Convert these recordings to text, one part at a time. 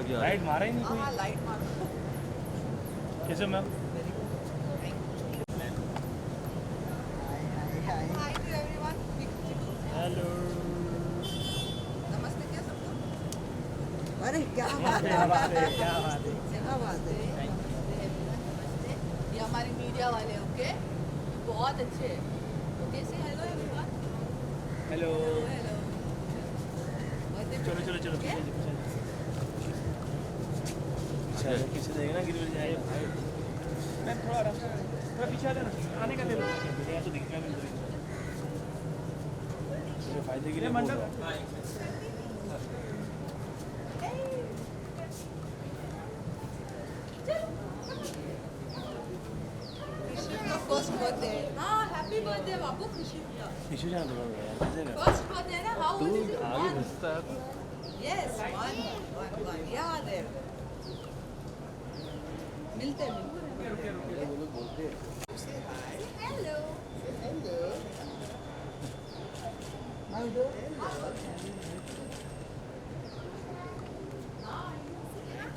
मार के आ रहे लाइट मारा ही नहीं कोई। हाँ लाइट मारो। कैसे ma'am? Hi to everyone. Hello. नमस्ते क्या सबको। अरे क्या बात क्या बात है, क्या बात है। क्या बात है। नमस्ते। ये हमारे मीडिया वाले ओके बहुत अच्छे हैं। ओके से हेलो एवरीवन। हेलो। हेलो। चलो चलो चलो Okay? चलो पीछे देंगे ना गिर जाए भाई। मैम थोड़ा आराम से, थोड़ा पीछे आ जाना, आने का ले लो। यहाँ तो दिखना भी नहीं। मेरे फायदे के लिए बोल रहा हूँ। First birthday. हाँ हैप्पी बर्थडे बाबू खुशी। पीछे जाना थोड़ा यार, पीछे ना। फर्स्ट बर्थडे ना हाउ तू ओल्ड इज इट। आगे घुसता है तो। यस वन याद है। मिलते हैं हेलो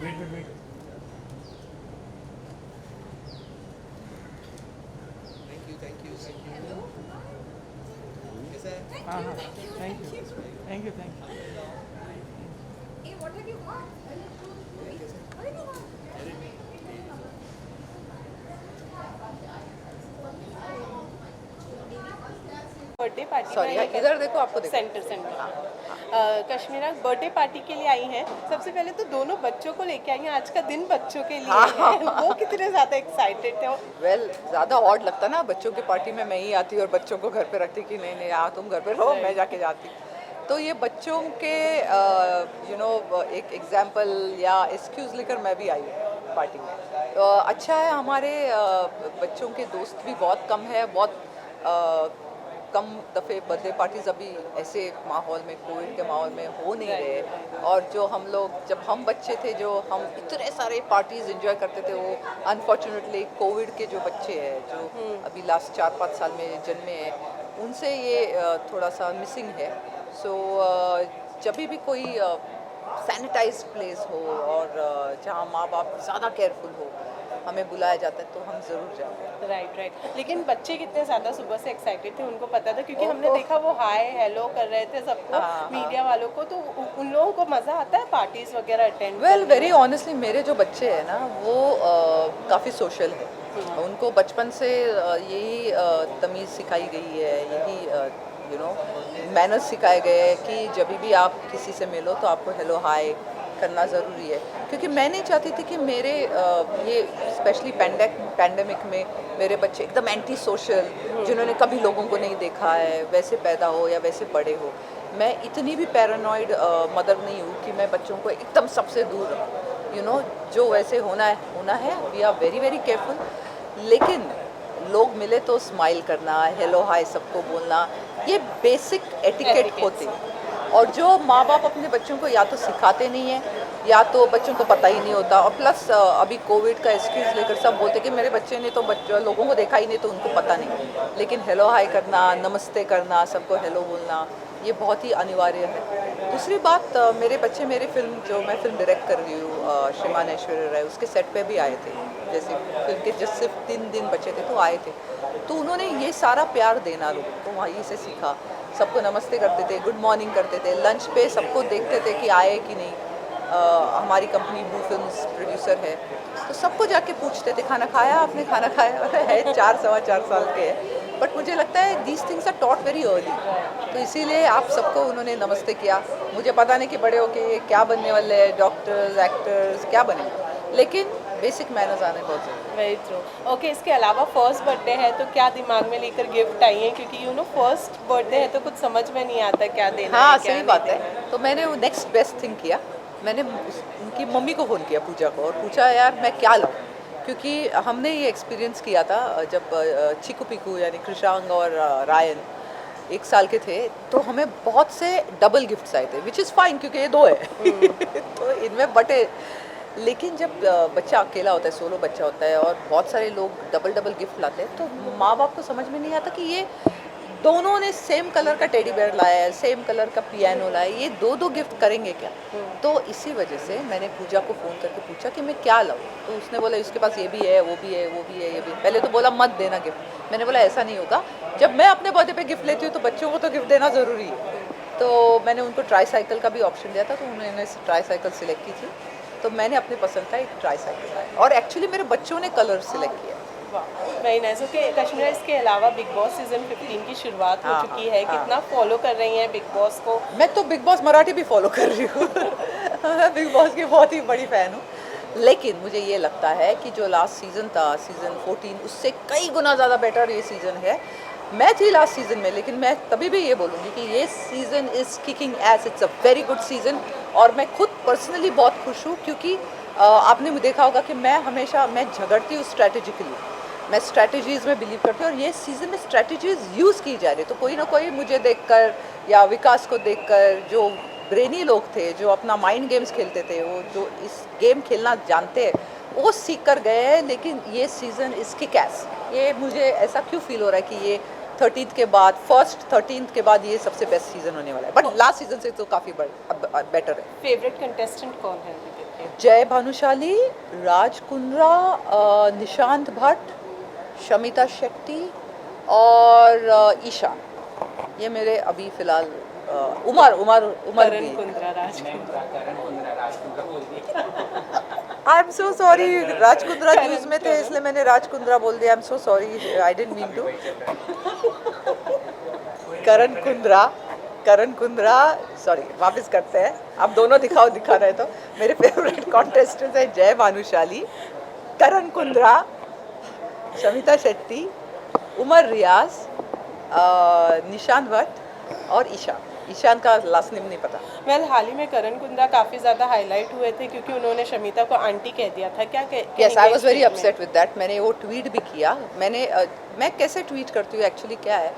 वेट वेट वेट। हाँ हाँ thank you thank you thank you. Hey, what have you got? What have you got? Birthday party Sorry, इधर देखो आपको देखो। सेंटर कश्मीरा बर्थडे पार्टी के लिए आई हैं। सबसे पहले तो दोनों बच्चों को लेके आई हैं। आज का दिन बच्चों के लिए है। वो कितने ज़्यादा एक्साइटेड थे। वेल ज़्यादा ऑड लगता ना बच्चों की पार्टी में मैं ही आती और बच्चों को घर पे रखती कि नहीं नहीं आ तुम घर पे रहो मैं जाके जाती। तो ये बच्चों के एक एग्जाम्पल या एक्सक्यूज़ लेकर मैं भी आई पार्टी में। अच्छा है हमारे बच्चों के दोस्त भी बहुत कम है। बहुत कम दफ़े बर्थडे पार्टीज़ अभी ऐसे माहौल में कोविड के माहौल में हो नहीं रहे। और जो हम लोग जब हम बच्चे थे जो हम इतने सारे पार्टीज़ एंजॉय करते थे वो अनफॉर्चुनेटली कोविड के जो बच्चे हैं जो अभी लास्ट 4-5 साल में जन्मे हैं उनसे ये थोड़ा सा मिसिंग है। सो जब भी कोई सैनिटाइज प्लेस हो और जहाँ माँ बाप ज़्यादा केयरफुल हो हमें बुलाया जाता है तो हम ज़रूर जाते हैं। राइट। लेकिन बच्चे कितने ज़्यादा सुबह से एक्साइटेड थे उनको पता था क्योंकि हमने देखा वो हाय हेलो कर रहे थे सबको मीडिया वालों को। तो उन लोगों को मज़ा आता है पार्टीज़ वगैरह अटेंड। वेल वेरी ऑनेस्टली मेरे जो बच्चे हैं ना वो काफ़ी सोशल है। उनको बचपन से यही तमीज़ सिखाई गई है यही मैनर्स सिखाए गए हैं कि जब भी आप किसी से मिलो तो आपको हेलो हाय करना ज़रूरी है। क्योंकि मैं नहीं चाहती थी कि मेरे ये स्पेशली पैंडेमिक में मेरे बच्चे एकदम एंटी सोशल जिन्होंने कभी लोगों को नहीं देखा है वैसे पैदा हो या वैसे बड़े हो। मैं इतनी भी पैरानॉइड मदर नहीं हूँ कि मैं बच्चों को एकदम सबसे दूर जो वैसे होना है we are very very careful. लेकिन लोग मिले तो स्माइल करना हेलो हाय सबको बोलना ये बेसिक एटिकेट होते हैं। और जो माँ बाप अपने बच्चों को या तो सिखाते नहीं हैं या तो बच्चों को पता ही नहीं होता। और प्लस अभी कोविड का एक्सक्यूज़ लेकर सब बोलते कि मेरे बच्चे ने तो लोगों को देखा ही नहीं तो उनको पता नहीं। लेकिन हेलो हाय करना नमस्ते करना सबको हेलो बोलना ये बहुत ही अनिवार्य है। दूसरी बात मेरे बच्चे मेरी फिल्म डायरेक्ट कर रही हूँ श्रीमान ऐश्वर्या राय उसके सेट पे भी आए थे। जैसे फिल्म के जस्ट सिर्फ 3 दिन बचे थे तो आए थे। तो उन्होंने ये सारा प्यार देना लोगों को वहीं से सीखा। सबको नमस्ते करते थे गुड मॉर्निंग करते थे लंच पे सबको देखते थे कि आए कि नहीं। हमारी कंपनी ब्लू फिल्म्स प्रोड्यूसर है तो सबको जाके पूछते थे खाना खाया आपने खाना खाया है 4-4.25 साल के है। बट मुझे लगता है these things are taught very early. तो इसीलिए आप सबको उन्होंने नमस्ते किया। मुझे पता नहीं कि बड़े होके ये क्या बनने वाले हैं डॉक्टर्स एक्टर्स क्या बने लेकिन बेसिक मैनर्स आने बहुत ज़रूरी। Very true. ओके इसके अलावा फर्स्ट बर्थडे है तो क्या दिमाग में लेकर गिफ्ट आई है क्योंकि फर्स्ट बर्थडे है तो कुछ समझ में नहीं आता क्या देना हाँ है, क्या सही नहीं बात देना है। तो मैंने वो नेक्स्ट बेस्ट थिंग किया। मैंने उनकी मम्मी को फ़ोन किया पूजा को और पूछा यार मैं क्या लाऊं। क्योंकि हमने ये एक्सपीरियंस किया था जब चिकू पिकू यानी कृषांग और रायन 1 साल के थे तो हमें बहुत से डबल गिफ्ट्स आए थे विच इज़ फाइन क्योंकि ये 2 है तो इनमें बटे। लेकिन जब बच्चा अकेला होता है सोलो बच्चा होता है और बहुत सारे लोग डबल गिफ्ट लाते हैं तो माँ बाप को समझ में नहीं आता कि ये दोनों ने सेम कलर का टेडी बेयर लाया है, सेम कलर का पियानो लाया है, ये दो दो गिफ्ट करेंगे क्या? तो इसी वजह से मैंने पूजा को फ़ोन करके पूछा कि मैं क्या लाऊं, तो उसने बोला इसके पास ये भी है, वो भी है, वो भी है, ये भी है। पहले तो बोला मत देना गिफ्ट, मैंने बोला ऐसा नहीं होगा, जब मैं अपने बर्थडे पे गिफ्ट लेती हूँ तो बच्चों को तो गिफ्ट देना ज़रूरी है। तो मैंने उनको ट्राई साइकिल का भी ऑप्शन दिया था, तो उन्होंने ट्राई साइकिल सिलेक्ट की थी, तो मैंने अपने पसंद का एक ट्राई साइकिल लाया और एक्चुअली मेरे बच्चों ने कलर सिलेक्ट किया। Very nice. ओके कश्मीरा, इसके अलावा बिग बॉस सीजन 15 की शुरुआत हो हाँ, चुकी है, हाँ। कितना फॉलो कर रही हैं बिग बॉस को? मैं तो बिग बॉस मराठी भी फॉलो कर रही हूँ मैं बिग बॉस की बहुत ही बड़ी फ़ैन हूँ, लेकिन मुझे ये लगता है कि जो लास्ट सीज़न था, सीज़न 14, उससे कई गुना ज़्यादा बेटर ये सीज़न है। मैं थी लास्ट सीज़न में, लेकिन मैं तभी भी ये बोलूँगी कि ये season is kicking S, it's a very good season. और मैं खुद पर्सनली बहुत खुश हूँ, क्योंकि आपने देखा होगा कि मैं झगड़ती हूँ स्ट्रैटेजिकली, मैं स्ट्रैटेजीज़ में बिलीव करती हूँ, और ये सीज़न में स्ट्रैटेजीज़ यूज़ की जा रही है। तो कोई ना कोई मुझे देखकर या विकास को देखकर, जो ब्रेनी लोग थे, जो अपना माइंड गेम्स खेलते थे, वो जो इस गेम खेलना जानते हैं, वो सीख कर गए हैं। लेकिन ये सीज़न इज़ किक एस, ये मुझे ऐसा क्यों फील हो रहा है कि ये 13th के बाद, फर्स्ट 13th के बाद ये सबसे बेस्ट सीज़न होने वाला है, बट लास्ट सीज़न से तो काफ़ी बेटर है। फेवरेट कंटेस्टेंट कौन है? जय भानुशाली, राज कुंद्रा, निशांत भट्ट, शमिता शेट्टी और ईशा, ये मेरे अभी फ़िलहाल उमर करण भी। Kundra, Raj Kundra. I am so sorry, Raj Kundra news में थे इसलिए मैंने राज कुंद्रा बोल दिया, I am so sorry, I didn't mean to. Karan Kundra, sorry, वापस करते हैं। आप दोनों दिखा रहे तो मेरे फेवरेट कॉन्टेस्टेंट्स हैं जय भानुशाली, करण कुंद्रा, शमिता शेट्टी, उमर रियाज, निशांत भट्ट और ईशान का लास्ट नेम नहीं पता। वेल हाल ही में करण कुंद्रा काफ़ी ज़्यादा हाईलाइट हुए थे क्योंकि उन्होंने शमिता को आंटी कह दिया था। क्या yes, I was very upset with that. मैंने वो ट्वीट भी किया। मैं कैसे ट्वीट करती हूँ एक्चुअली, क्या है,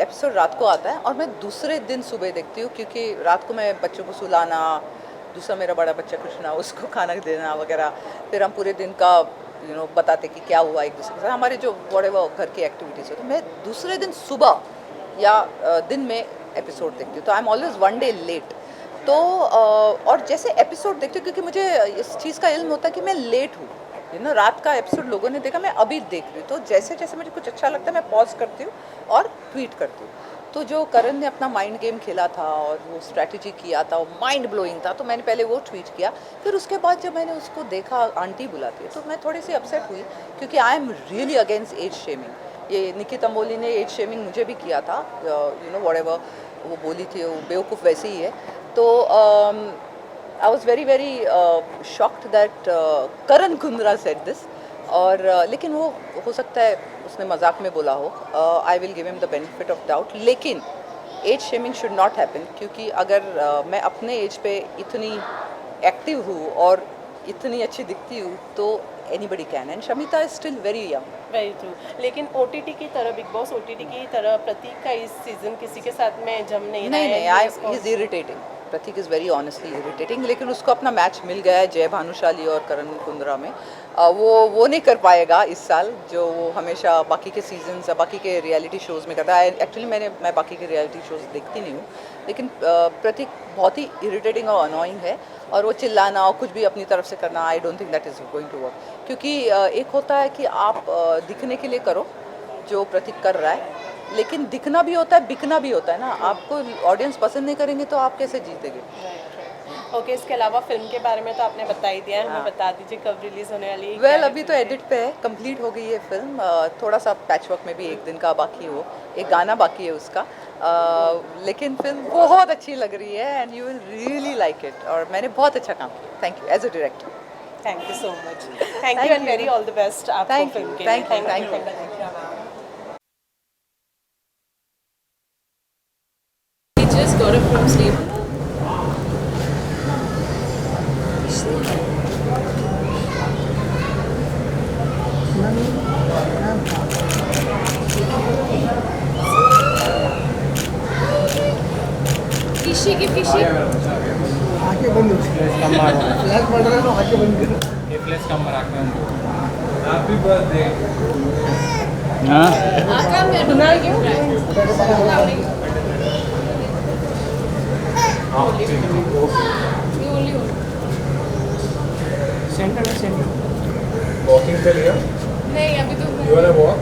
एपिसोड रात को आता है और मैं दूसरे दिन सुबह देखती हूँ, क्योंकि रात को मैं बच्चों को सुलाना, दूसरा मेरा बड़ा बच्चा कृष्णा, उसको खाना देना वगैरह, फिर हम पूरे दिन का बताते कि क्या हुआ एक दूसरे के साथ, हमारे जो बड़े वो घर की एक्टिविटीज़ हो। तो मैं दूसरे दिन सुबह या दिन में एपिसोड देखती हूँ, तो I am always one day late. तो और जैसे एपिसोड देखती हूँ, क्योंकि मुझे इस चीज़ का इल्म होता है कि मैं लेट हूँ, रात का एपिसोड लोगों ने देखा, मैं अभी देख रही हूँ, तो जैसे जैसे मुझे कुछ अच्छा लगता है मैं पॉज करती हूँ और ट्वीट करती हूँ। तो जो करण ने अपना माइंड गेम खेला था और वो स्ट्रैटेजी किया था, वो माइंड ब्लोइंग था, तो मैंने पहले वो ट्वीट किया। फिर उसके बाद जब मैंने उसको देखा आंटी बुलाती है, तो मैं थोड़ी सी अपसेट हुई, क्योंकि I am really against age shaming. ये निकी तंबोली ने एज शेमिंग मुझे भी किया था, व्हाटएवर वो बोली थी, वो बेवकूफ़ वैसे ही है। तो I was very very shocked that Karan Kundra said this. और लेकिन वो हो सकता है उसने मजाक में बोला हो, I will give him the benefit of doubt. लेकिन age shaming should not happen, क्योंकि अगर मैं अपने एज पे इतनी एक्टिव हूँ और इतनी अच्छी दिखती हूँ तो anybody can, and Shamita is still very young. Very true. लेकिन ओटीटी की तरह, बिग बॉस ओटीटी की तरह प्रतीक का इस सीजन किसी के साथ में जम नहीं रहा है। नहीं, I is irritating, Prateek is very honestly irritating. लेकिन उसको अपना मैच मिल गया है जय भानुशाली और करण कुंद्रा में। वो नहीं कर पाएगा इस साल, जो वो हमेशा बाकी के सीजन्स, बाकी के रियलिटी शोज़ में करता है। एक्चुअली मैं बाकी के रियलिटी शोज़ देखती नहीं हूँ, लेकिन प्रतीक बहुत ही इरिटेटिंग और अनोइंग है, और वो चिल्लाना और कुछ भी अपनी तरफ से करना, I don't think that is going to work. क्योंकि एक होता है कि आप दिखने के लिए करो जो प्रतीक कर रहा है, लेकिन दिखना भी होता है, बिकना भी होता है ना। आपको ऑडियंस पसंद नहीं करेंगे तो आप कैसे जीतेंगे। ओके, इसके अलावा फिल्म के बारे में तो आपने बता ही दिया है, हमें बता दीजिए कब रिलीज होने वाली है। वेल अभी तो एडिट पे है, कंप्लीट हो गई है फिल्म, थोड़ा सा पैचवर्क में भी एक दिन का बाकी हो, एक गाना बाकी है उसका, लेकिन फिल्म बहुत अच्छी लग रही है and you will really like it. और मैंने बहुत अच्छा काम किया, thank you as a director. Thank you so much. Thank you and very all the best आपको फिल्म के लिए। Thank you. Just got up from sleep. Fishy की fishy. आंखें बंद हो, फ्लैश पड़ रहा है तो आंखें बंद करो। ये फ्लैश कम रखना है। Happy birthday. हाँ Akram, we are doing it right. You only hold. Centre में सेंटर वॉकिंग पे लिया नहीं अभी तो यू वाला वॉक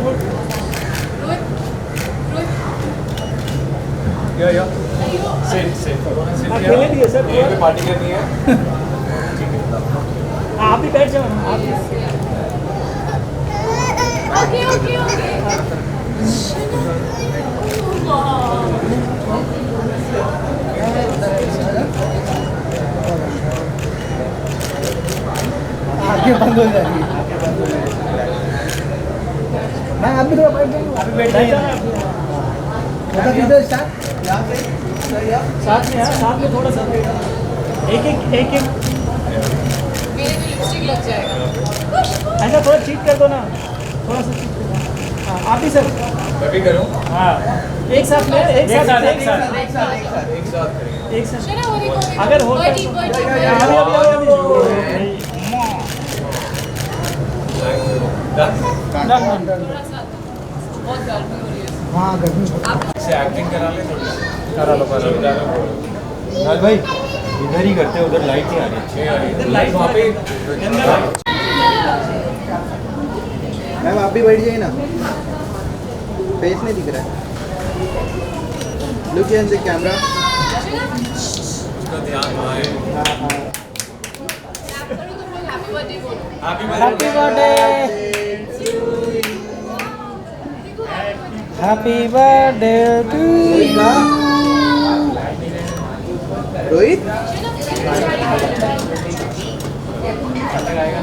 रोहित रोहित या सेट अकेले दिए सर यहीं पे पार्टी करनी है आप भी बैठ जाओ आप भी okay okay okay आगे बंद हो जाएगी मैं आप भी थोड़ा बैठ जाऊँ अभी बैठ जाओ मतलब किधर स्टार्ट यहाँ से साथ में साथ में थोड़ा सा एक मेरे भी लिपस्टिक लग जाएगा ऐसा थोड़ा चीट कर दो ना थोड़ा सा चीट कर दो हाँ आप भी सर मैं भी करूँ हाँ एक साथ ले एक साथ चलो वो देखो अगर हो बर्डी बर्डी अभी थोड़ा सा बहुत गर्मी हो रही है हाँ गर्मी से एक्टिंग करा ले थोड़ी करा लो लाल भाई इधर ही करते हैं उधर लाइट नहीं आ रही लाइट वहाँ पे मैम आप भी बैठ जाइए ना फेस नहीं दिख रहा है लुक इन द कैमरा उसका ध्यान वहाँ है हैप्पी बर्थडे बोलो happy birthday happy birthday to Rohit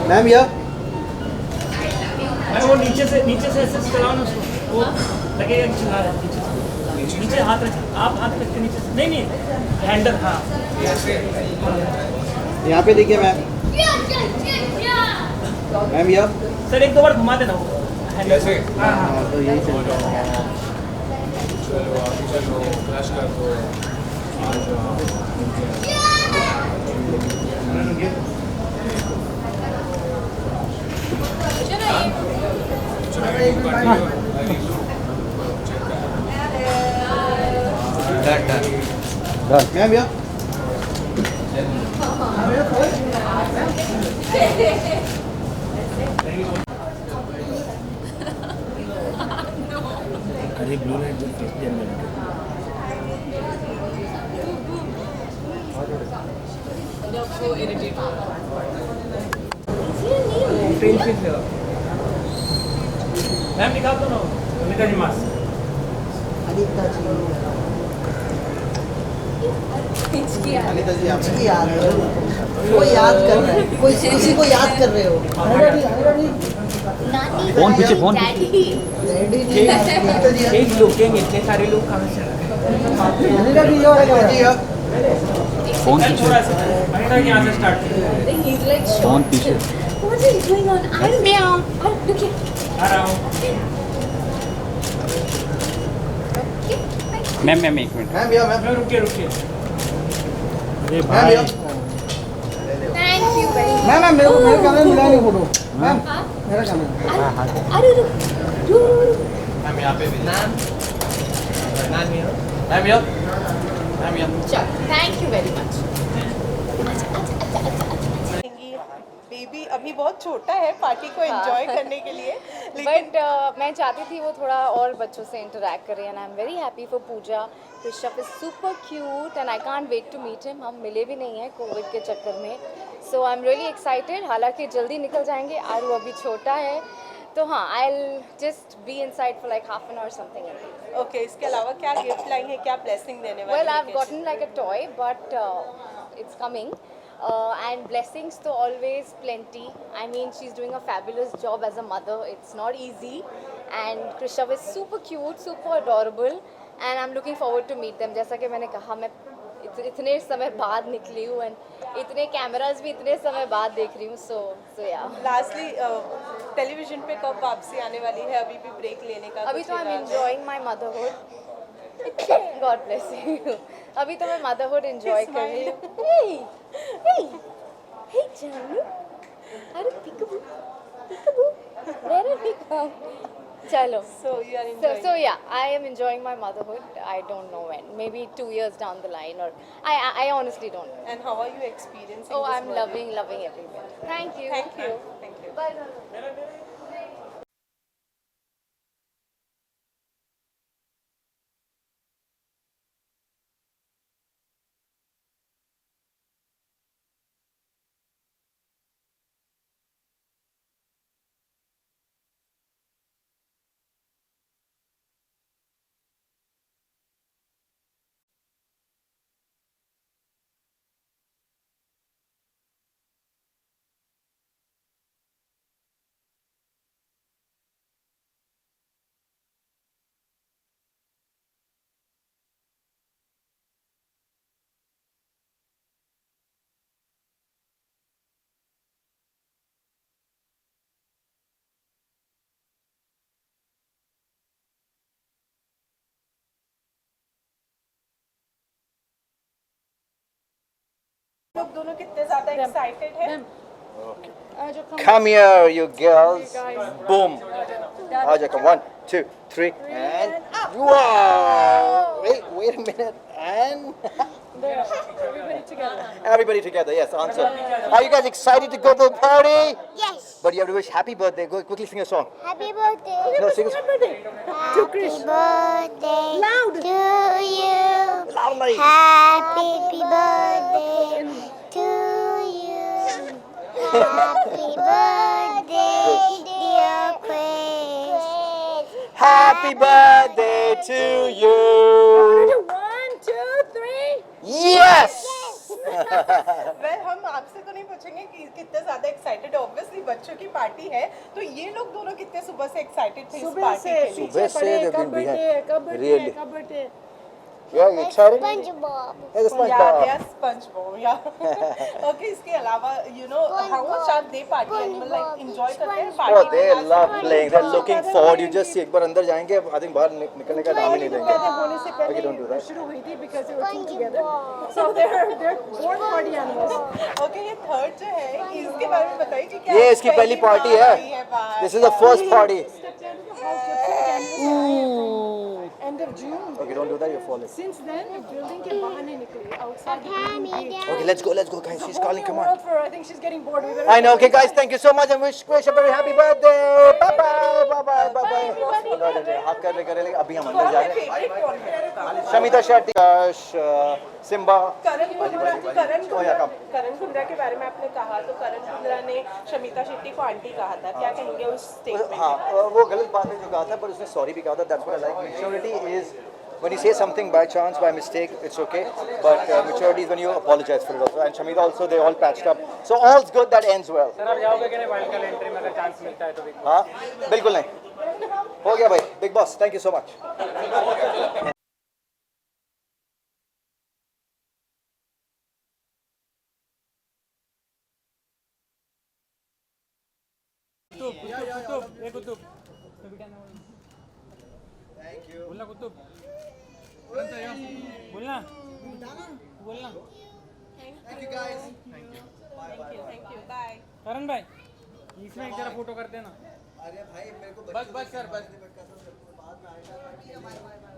ma'am या मैं वो नीचे से ऐसे चलाओ ना उसको वो लगेगा कि चला रहा है नीचे हाथ रख आप हाथ रख के नीचे से नहीं हैंडल हाँ यहाँ पे देखिए मैम मैम या सर एक दो बार घुमा देना वो हैंडल कैसे हाँ तो यही चल रहा है चलो आगे चलो फ्लैश कर दो आ जाओ मैम या अरे ब्लू लाइट जो फेस पे so irritating मैम निकाल दो ना अमिता जी मास्क हिचकी आ रही अनिता जी आप याद कोई याद कर रहा है कोई किसी को याद कर रहे हो फोन पीछे फोन रेडी नहीं एक लोग इतने सारे लोग कहाँ से आ रहे हैं अनिता जी या फोन सर पीछे थोड़ा सा अमिता जी यहाँ से स्टार्ट कीजिए he's like फोन पीछे what is going on I don't know look here आ रहा हूँ मैम एक मिनट मैम या मैम रुकिए अरे मैम या thank you very much ma'am मेरे कैमरे में मिला नहीं फोटो मैम मेरा कैमरा अरे रुक मैम यहाँ पे भी मैम या चल thank you very much baby अभी बहुत छोटा है पार्टी को एंजॉय करने के लिए लेकिन बट मैं चाहती थी वो थोड़ा और बच्चों से इंटरेक्ट करे and I am very happy for Pooja Rishabh is super cute and I can't wait to meet him हम मिले भी नहीं हैं कोविड के चक्कर में so I am really excited हालांकि जल्दी निकल जाएंगे आरू अभी छोटा है तो हाँ I will just be inside for like half an hour something okay इसके अलावा क्या गिफ्ट लाई है क्या ब्लेसिंग देने वाली वेल है I have gotten like a toy but it's coming and blessings to always plenty. I mean she's doing a fabulous job as a mother. It's not easy and Krishav is super cute, super adorable and I'm looking forward to meet them. जैसा कि मैंने कहा मैं इतने समय बाद निकली हूँ and इतने कैमरास भी इतने समय बाद देख रही हूँ so yeah. लास्टली टेलीविजन पे कब वापसी आने वाली है अभी भी ब्रेक लेने का अभी कुछ तो I'm इरादा है? enjoying my motherhood. God bless you. अभी तो मैं motherhood enjoy कर रही हूँ. Hey, hey. Hey, Janu. Are peekaboo? Peekaboo. Where have we come? Chalo. So you are enjoying. So yeah, I am enjoying my motherhood. I don't know when. Maybe 2 years down the line, or I honestly don't know. And how are you experiencing? Oh, this I'm world? loving every bit. Thank you. Thank you. Thank you. Bye. लोग दोनों कितने ज़्यादा excited हैं? Come here, you girls. Boom. Aja, come 1, 2, 3, and wow! Wait a minute, and everybody together. Yes, answer. Are you guys excited to go to the party? Yes. But you have to wish happy birthday. Go quickly sing a song. Happy birthday. No, sing a song. Happy birthday to you. Loudly. Happy birthday to you. Happy birthday, dear Chris. Happy birthday to you. 1, 2, 3. Yes. Well, हम आपसे तो नहीं पूछेंगे कि कितने ज़्यादा excited है. Obviously बच्चों की पार्टी है, तो ये लोग दोनों कितने सुबह से excited थे इस पार्टी के लिए. सुबह से they've been behind. Really. Yeah, you excited? SpongeBob. Hey, the Yeah, SpongeBob. they are SpongeBob. Yeah. Okay, इसके अलावा, you know, how much are they party animal like enjoy करते हैं party Oh, में? they love playing. They're looking forward. You just see एक बार अंदर जाएंगे, I think बाहर निकलने का नाम ही नहीं लेंगे. होने से पहले Okay, don't do that. शुरू हुई थी because they were two together. So they're born party animals. Okay, ये third जो है, इसके बारे में बताइए कि क्या ये इसकी पहली पार्टी है. This is the first party. End of June. Okay, don't do that. You're falling. Since then, the building के बाहर नहीं निकली. Outside the building. Okay, let's go, guys. She's calling. Come on. I think she's getting bored. We better I know. Okay, guys. Thank you so much, and wish a very happy birthday. Bye bye. हाथ कर रहे अभी हम अंदर जा रहे हैं. favorite कौन है? शमिता शेट्टी, सिम्बा. करण Oh, yeah, come. कुंद्रा के बारे में आपने कहा तो करण कुंद्रा ने शमिता शेट्टी को आंटी कहा था. क्या कहेंगे उस स्टेटमेंट? हाँ, वो गलत बात है जो कहा था, पर उसने सॉरी भी कहा था. That's what I like. Maturity is when you say something by chance, by mistake, it's okay. But maturity is when you apologize for it also. And Shamita also, they all patched up. So all's good that ends well. Sir आप जाओगे कि नहीं wild card entry में अगर chance मिलता है तो भी? हाँ, बिल्कुल नहीं. हो गया भाई. Big boss, thank you so much. Qutub thank you. बोलना कुतुब. बोलना. Thank you guys. Thank you. Bye. करण भाई इसमें एक जरा फोटो करते ना. अरे भाई मेरे को बस सर बस. बाद में आएगा.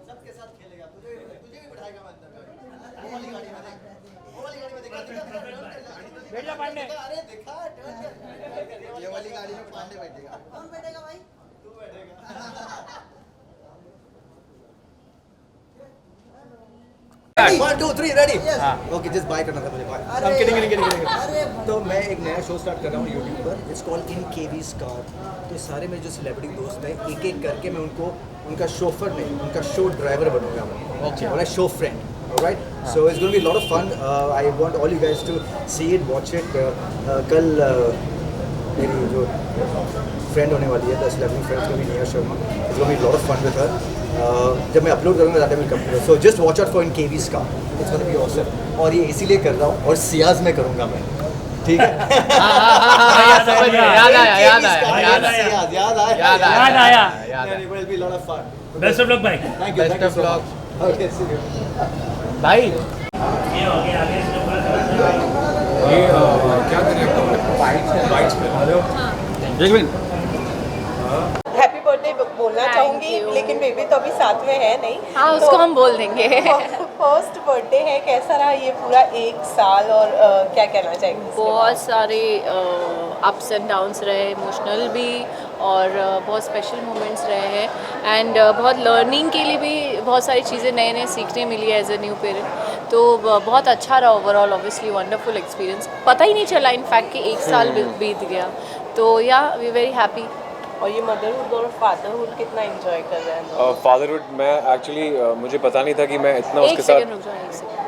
सबके साथ खेलेगा. तुझे भी बिठाएगा मैं अंदर. वो वाली गाड़ी में देख. वो वाली गाड़ी में देखा. बैठ जा पांडे. अरे देखा. ये वाली गाड़ी में पांडे बैठेगा. कौन बैठेगा भाई? तू बैठेगा. 1, 2, 3 रेडी. ओके जस्ट बाय करना था मुझे. बाय. I'm kidding. तो मैं एक नया शो स्टार्ट कर रहा हूँ यूट्यूब पर. It's called in KVs car. तो सारे मेरे जो सेलिब्रिटी दोस्त हैं एक एक करके मैं उनको उनका शोफर नहीं उनका शो ड्राइवर बनूंगा मैं. ओके. और show friend. Alright, so it's going to be a lot of fun. I want all you guys to see it, watch it. कल मेरी जो फ्रेंड होने वाली है, 10 11 फ्रेंड्स को भी Nia Sharma. It's going to be a lot of fun with her. जब मैं अपलोड करूँगा ज़्यादा will come to. So just watch out for in KV's car. It's going to be awesome. और ये इसीलिए कर रहा हूँ और सियाज में करूँगा मैं. ठीक है. याद आया. It will be a lot of fun. Best of luck भाई. Thank you. Best of luck. Okay, see you. भाई ये हो गया आगे ये क्या करें हैप्पी बर्थडे बोलना चाहूंगी, लेकिन बेबी तो अभी साथ में है नहीं। हाँ, उसको हम बोल देंगे। फर्स्ट बर्थडे है, कैसा रहा ये पूरा 1 साल और क्या कहना चाहेंगे? बहुत सारे अप्स एंड डाउन्स रहे, इमोशनल भी और बहुत स्पेशल मोमेंट्स रहे हैं एंड बहुत लर्निंग के लिए भी बहुत सारी चीज़ें नए नए सीखने मिली एज ए न्यू पेरेंट। तो बहुत अच्छा रहा ओवरऑल, ऑब्वियसली वंडरफुल एक्सपीरियंस। पता ही नहीं चला इनफैक्ट कि 1 साल बीत गया। तो या वी वेरी हैप्पी। और ये मदरहुड और फादरहुड कितना एंजॉय कर रहे हैं? फादरहुड मैं एक्चुअली मुझे पता नहीं था कि मैं इतना एक उसके साथ सेकंड रुक जाओ, एक सेकंड।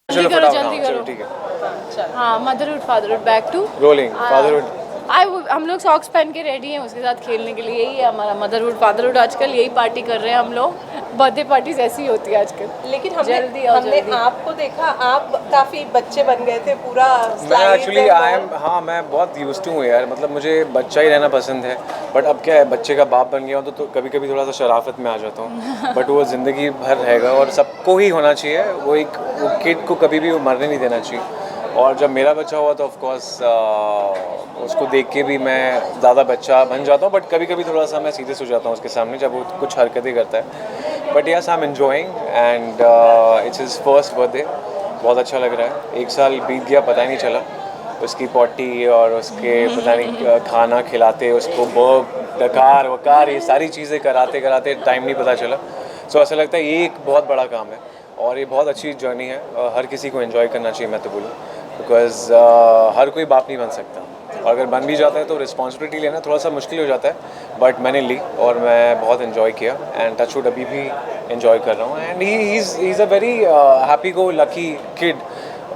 चलो करो, फटाफट, जल्दी हाँ, चलो करो। ठीक है। हाँ, motherhood fatherhood back to rolling fatherhood. हम लोग सॉक्स पहन के रेडी हैं उसके साथ खेलने के लिए। यही है हमारा मदरहुड फादरहुड। आजकल यही पार्टी कर रहे हैं हम लोग। बर्थडे पार्टीज ऐसी होती है आजकल। लेकिन जल्दी आओ, हमने जल्दी। आपको देखा, आप काफी बच्चे बन गए थे पूरा। मैं एक्चुअली हाँ मैं बहुत यूज्ड टू हूँ यार, मतलब मुझे बच्चा ही रहना पसंद है। बट अब क्या है, बच्चे का बाप बन गया हूँ तो कभी कभी थोड़ा सा शराफत में आ जाता हूँ। बट वो ज़िंदगी भर रहेगा और सबको ही होना चाहिए। वो किड को कभी भी मरने नहीं देना चाहिए। और जब मेरा बच्चा हुआ तो ऑफकोर्स उसको देख के भी मैं ज़्यादा बच्चा बन जाता हूँ। बट कभी कभी थोड़ा सा मैं सीरियस हो जाता हूँ उसके सामने जब वो कुछ हरकतें करता है। But yes, I am enjoying and it's his first birthday. बहुत अच्छा लग रहा है। 1 साल बीत गया पता ही नहीं चला। उसकी पॉटी और उसके पता नहीं खाना खिलाते, उसको बर्ब डकार वकार ये सारी चीज़ें कराते कराते टाइम नहीं पता चला। सो ऐसा लगता है ये एक बहुत बड़ा काम है और ये बहुत अच्छी जर्नी है। हर किसी को एंजॉय करना चाहिए मैं तो बोलूँ, बिकॉज हर कोई बाप नहीं बन सकता। और अगर बन भी जाता है तो रिस्पॉन्सिबिलिटी लेना थोड़ा सा मुश्किल हो जाता है। बट मैंने ली और मैं बहुत इन्जॉय किया एंड टचवुड अभी भी इन्जॉय कर रहा हूँ। And he is a very happy go lucky kid.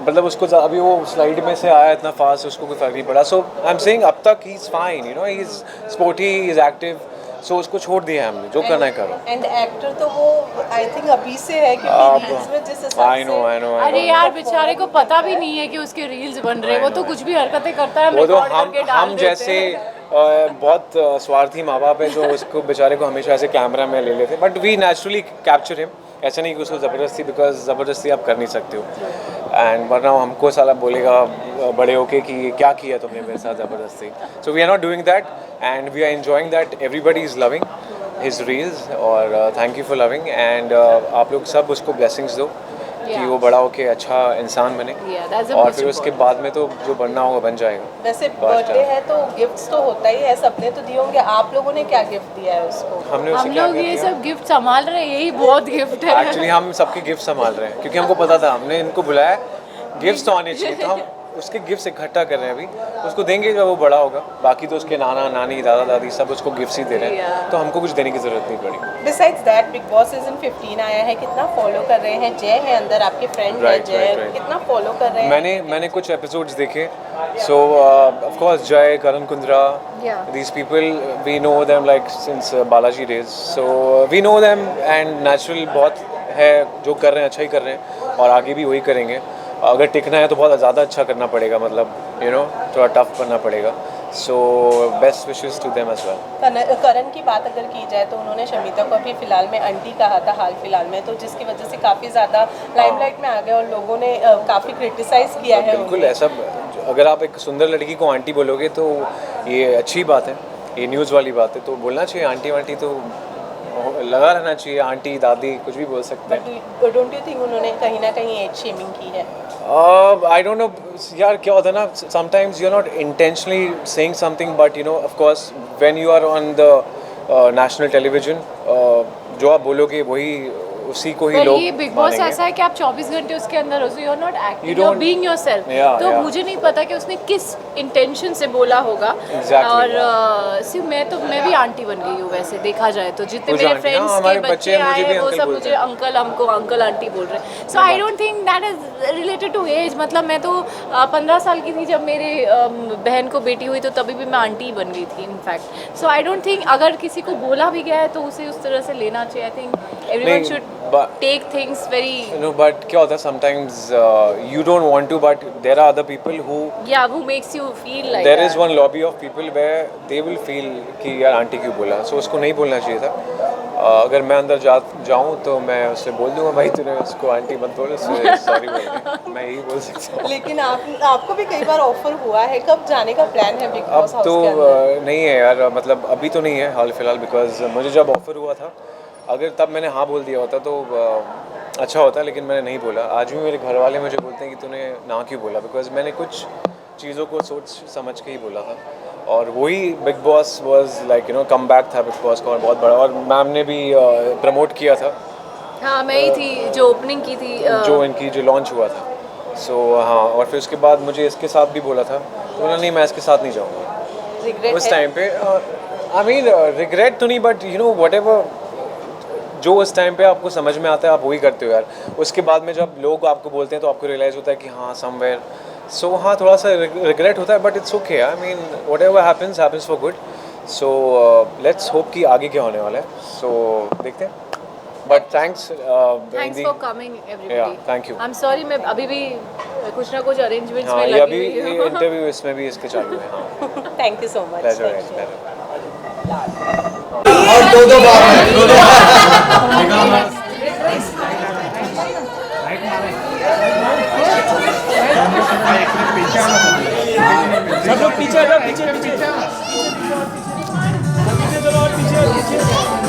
मतलब उसको अभी वो स्लाइड में से आया इतना फास्ट, उसको कोई फर्क नहीं पड़ा। सो आई एम सेइंग अब तक he is fine, you know, he is sporty, he is active. So उसको छोड़ दिया है हमने, जो करना है करो। एंड एक्टर तो वो आई थिंक अभी से है, क्योंकि रील्स में जिस हिसाब आई नो अरे यार बेचारे को पता भी नहीं है कि उसके रील्स बन रहे हैं। वो तो कुछ भी हरकतें करता है, वो तो रिकॉर्ड करके डाल हम देते जैसे हैं। बहुत स्वार्थी माँ बाप है जो उसको बेचारे को हमेशा ऐसे कैमरा में ले लेते। But we naturally capture him. ऐसा नहीं कि उसको ज़बरदस्ती, बिकॉज ज़बरदस्ती आप कर नहीं सकते हो। एंड वरना हमको साला बोलेगा बड़े होके कि क्या किया तुमने मेरे साथ ज़बरदस्ती। So we are not doing that and we are enjoying that. Everybody is loving his reels और thank you for loving. And आप लोग सब उसको ब्लेसिंग्स दो कि वो बड़ा होके अच्छा इंसान बने। और फिर उसके बाद में तो जो बनना होगा बन जाएगा। वैसे बर्थडे है तो गिफ्ट्स तो होता ही है, सबने तो दिए होंगे। आप लोगों ने क्या गिफ्ट दिया है उसको? हम लोग ये सब गिफ्ट संभाल रहे हैं, यही बहुत गिफ्ट है। एक्चुअली हम सबके गिफ्ट संभाल रहे हैं क्योंकि हमको पता था, हमने इनको बुलाया गिफ्ट्स तो आने चाहिए। तो उसके गिफ्ट्स इकट्ठा कर रहे हैं अभी, उसको देंगे जब वो बड़ा होगा। बाकी तो उसके नाना नानी दादा दादी सब उसको गिफ्ट्स ही दे रहे हैं, तो हमको कुछ देने की ज़रूरत नहीं पड़ी। Besides that big boss season 15 आया है, कितना फॉलो कर रहे हैं? जय है अंदर, आपके फ्रेंड है जय, कितना फॉलो कर रहे हैं? मैंने कुछ एपिसोड्स देखे, सो ऑफ कोर्स जय, करण Kundra, these people we know them like since Balaji days, so we know them and natural बहुत है जो कर रहे हैं, अच्छा ही कर रहे हैं और आगे भी वही करेंगे। अगर टिकना है तो बहुत ज़्यादा अच्छा करना पड़ेगा, मतलब थोड़ा टफ करना पड़ेगा। So best wishes to them as well. करण की बात अगर की जाए तो उन्होंने शमिता को अभी फिलहाल में आंटी कहा था हाल फिलहाल में, तो जिसकी वजह से काफ़ी ज़्यादा लाइमलाइट में आ गए और लोगों ने काफ़ी क्रिटिसाइज़ किया है। बिल्कुल ऐसा, अगर आप एक सुंदर लड़की को आंटी बोलोगे तो ये अच्छी बात है, ये न्यूज़ वाली बात है, तो बोलना चाहिए आंटी वांटी, तो लगा रहना चाहिए, आंटी दादी कुछ भी बोल सकते हैं। डोंट यू थिंक उन्होंने कहीं ना कहीं एज शेमिंग की है? आई डोंट नो यार, क्या होता है ना, sometimes you are not intentionally saying something, but of course when you are on the national television, जो आप बोलोगे वही उसी को ही लोग ये बिग बॉस ऐसा है कि आप 24 घंटे उसके अंदर हो, you are not acting, you are being yourself. तो मुझे नहीं पता कि उसने किस इंटेंशन से बोला होगा। और सिर्फ मैं भी आंटी बन गई हूँ वैसे देखा जाए तो, जितने मेरे फ्रेंड्स के बच्चे आए वो सब मुझे अंकल, हमको अंकल आंटी बोल रहे हैं। So I don't think that is related to age. मतलब मैं तो 15 साल की थी जब मेरे बहन को बेटी हुई, तो तभी भी मैं आंटी बन गई थी in fact. So I don't think अगर किसी को बोला भी गया है तो उसे उस तरह से लेना चाहिए। I think everyone should take things very but क्या होता है sometimes you don't want to, but there are other people who who makes you feel like there is one lobby of people where they will feel कि यार aunty क्यों बोला, so उसको नहीं बोलना चाहिए था। अगर मैं अंदर जाऊँ तो मैं उससे बोल दूंगा भाई तूने उसको आंटी मत बोल, सॉरी मैं यही बोल सकता हूँ। लेकिन आपको भी कई बार ऑफर हुआ है, कब जाने का प्लान है बिग बॉस हाउस के अंदर? अब तो नहीं है यार, मतलब अभी तो नहीं है हाल फिलहाल, बिकॉज मुझे जब ऑफर हुआ था अगर तब मैंने हाँ बोल दिया होता तो अच्छा होता, लेकिन मैंने नहीं बोला। आज भी मेरे घर वाले मुझे बोलते हैं कि तूने ना क्यों बोला, बिकॉज मैंने कुछ चीज़ों को सोच समझ के ही बोला था। और वही big boss was like come back था बिग बॉस का, और बहुत बड़ा, और मैम ने भी प्रमोट किया था। हाँ मैं ही थी जो ओपनिंग की थी, जो इनकी जो लॉन्च हुआ था। सो हाँ, और फिर उसके बाद मुझे इसके साथ भी बोला था, तो बोला नहीं मैं इसके साथ नहीं जाऊँगा उस टाइम पे। आई मीन रिग्रेट तो नहीं, बट व्हाटएवर जो उस टाइम पे आपको समझ में आता है आप वही करते हो यार। उसके बाद में जब लोग आपको बोलते हैं तो आपको रियलाइज़ होता है कि हाँ समवेयर, सो हाँ थोड़ा सा रिग्रेट होता है, but it's okay. I mean whatever happens happens for good. So let's hope कि आगे क्या होने वाला है, सो देखते हैं। But thanks for coming everybody. Thank you. I am sorry, मैं अभी भी कुछ ना कुछ अरेंजमेंट्स में लगी लगी हुई हूँ। इंटरव्यू इसमें भी इसके चालू है। हाँ थैंक यू सो मच। और दो बार सब लोग पीछे हटो, पीछे पीछे चलो, और पीछे ऋषि के मामा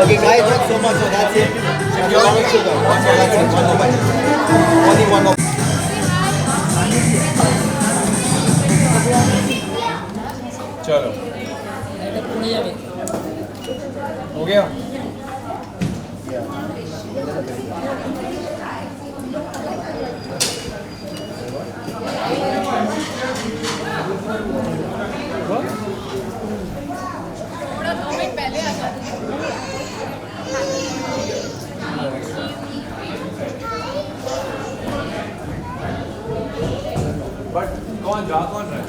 Okay, guys, thanks so much. So that's it. That's it. One more. Only one more. चलो हो गया बट कौन जा कौन रहा है